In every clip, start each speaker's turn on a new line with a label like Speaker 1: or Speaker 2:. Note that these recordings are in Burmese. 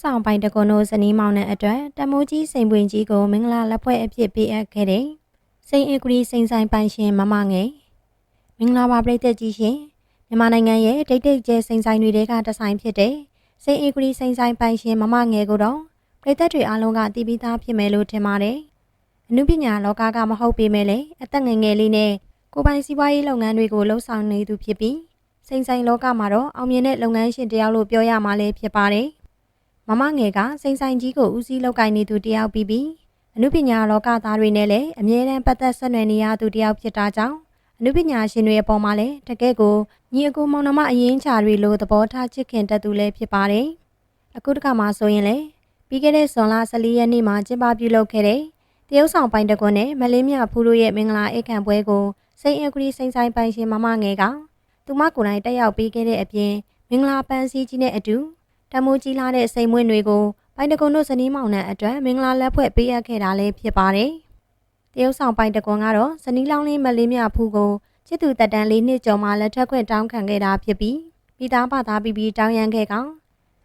Speaker 1: ဆောင်ပိုင်တကွန်တို့ဇနီးမောင်နှံအတွက်တမိုးကြီးစိန်ပွင့်ကြီးကိုမင်္ဂလာလက်ဖွဲ့အဖြစ်ပေးအပ်ခဲ့တဲ့စိန်အဂရီစိန်ဆိုင်ပိုင်ရှင်မမငယ်မင်္ဂလာပါပရိသတ်ကြီးရှင်မြန်မာနိုင်ငံရဲ့ဒိတ်ဒိတ်ကျဲစိန်ဆိုင်တွေကတဆိုင်ဖြစ်တဲ့စိန်အဂရီစိန်ဆိုင်ပိုင်ရှင်မမငယ်ကိုတော့ပရိသတ်တွေအားလုံးကသိပြီးသားဖြစ်မယ်လို့ထင်ပါတယ်အနုပညာလောကကမဟုတ်ပေမဲ့လည်းအသက်ငယ်ငယ်လေးနဲ့ကိုပိုင်စီးပွားရေးလုပ်ငန်းတွေကိုလှုပ်ဆောင်နေသူဖြစ်ပြီးစိန်ဆိုင်လောကမှာတော့အောင်မြင်တဲ့လုပ်ငန်းရှင်တယောက်လို့ပြောရမှာလည်းဖြစ်ပါတယ်မမငယ်ကစိန်ဆိုင်ကြီးကိုဦးစီးလုပ်ကိုင်နေသူတယောက်ပြီးအနုပညာလောကသားတွေနဲ့လည်းအမြဲတမ်းပတ်သက်ဆက်နွယ်နေရသူတယောက်ဖြစ်တာကြောင့်အနုပညာရှင်တွေအပေါ်မှာလည်းတကယ့်ကိုညီအကိုမောင်နှမအရင်ချာတွေလိုသဘောထားချစ်ခင်တတ်သူလည်းဖြစ်ပါတယ်အခုတစ်ခါမှဆိုရင်လေပြီးခဲ့တဲ့ဇွန်လ14ရက်နေ့မှာကျင်းပပြုလုပ်ခဲ့တဲ့တရုတ်ဆောင်ပိုင်တကွန်းနဲ့မလေးမြဖူးတို့ရဲ့မင်္ဂလာဧကန်ပွဲကိုစိန်အဂရီစိန်ဆိုင်ပိုင်ရှင်မမငယ်ကသူမကိုယ်တိုင်တက်ရောက်ပြီးခဲ့တဲ့အပြင်မင်္ဂလာပန်းစည်းကြီးနဲ့အတူတမိုးကြီးလာတဲ့စိန်မွေးတွေကိုပိုင်တကွန်းတို့ဇနီးမောင်နှံအတွက်မင်္ဂလာလက်ဖွဲ့ပေးအပ်ခဲ့တာလည်းဖြစ်ပါတယ်။တရုတ်ဆောင်ပိုင်တကွန်းကတော့ဇနီးလောင်းလေးမလေးမြဖူးကိုချစ်သူတက်တန်း၄နှစ်ကျော်မှလက်ထပ်ခွင့်တောင်းခံခဲ့တာဖြစ်ပြီးမိသားဘာသာပြီးတောင်းရန်ခဲ့ကောင်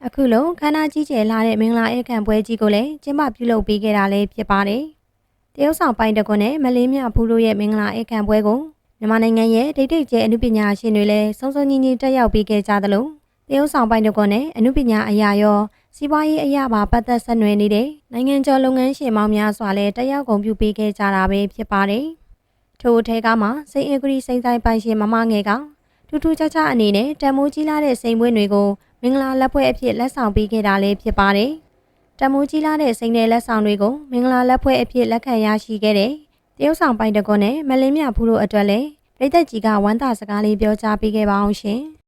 Speaker 1: အခုလုံးခန္ဓာကြီးကျယ်လာတဲ့မင်္ဂလာဧကန်ပွဲကြီးကိုလည်းကျင်းပပြုလုပ်ပေးခဲ့တာလည်းဖြစ်ပါတယ်။တရုတ်ဆောင်ပိုင်တကွန်းနဲ့မလေးမြဖူးတို့ရဲ့မင်္ဂလာဧကန်ပွဲကိုမြန်မာနိုင်ငံရဲ့ဒိတ်ဒိတ်ကျဲအနုပညာရှင်တွေလည်းစုံစုံညီညီတက်ရောက်ပြီးခဲ့ကြသလိုတရုတ်ဆောင်ပိုင်တကွန်းနဲ့အနုပညာအရာရောစီးပွားရေးအရာပါပတ်သက်ဆက်နွယ်နေတဲ့နိုင်ငံကျော်လုပ်ငန်းရှင်ပေါင်းများစွာလည်းတက်ရောက်ကုန်ပြုပေးခဲ့ကြတာပဲဖြစ်ပါတယ်။ထို့အထဲကမှစိန်အဂရီစိန်ဆိုင်ပိုင်ရှင်မမငယ်ကထူးထူးခြားခြားအနေနဲ့တမိုးကြီးလာတဲ့စိန်မွေးတွေကိုမင်္ဂလာလက်ဖွဲ့အဖြစ်လက်ဆောင်ပေးခဲ့တာလည်းဖြစ်ပါတယ်။တမိုးကြီးလာတဲ့စိန်နယ်လက်ဆောင်တွေကိုမင်္ဂလာလက်ဖွဲ့အဖြစ်လက်ခံရရှိခဲ့တဲ့တရုတ်ဆောင်ပိုင်တကွန်းနဲ့မလင်းမြဖူးတို့အတွက်လည်းပြည်သက်ကြီးကဝမ်းသာစကားလေးပြောကြားပေးခဲ့ပါအောင်ရှင်။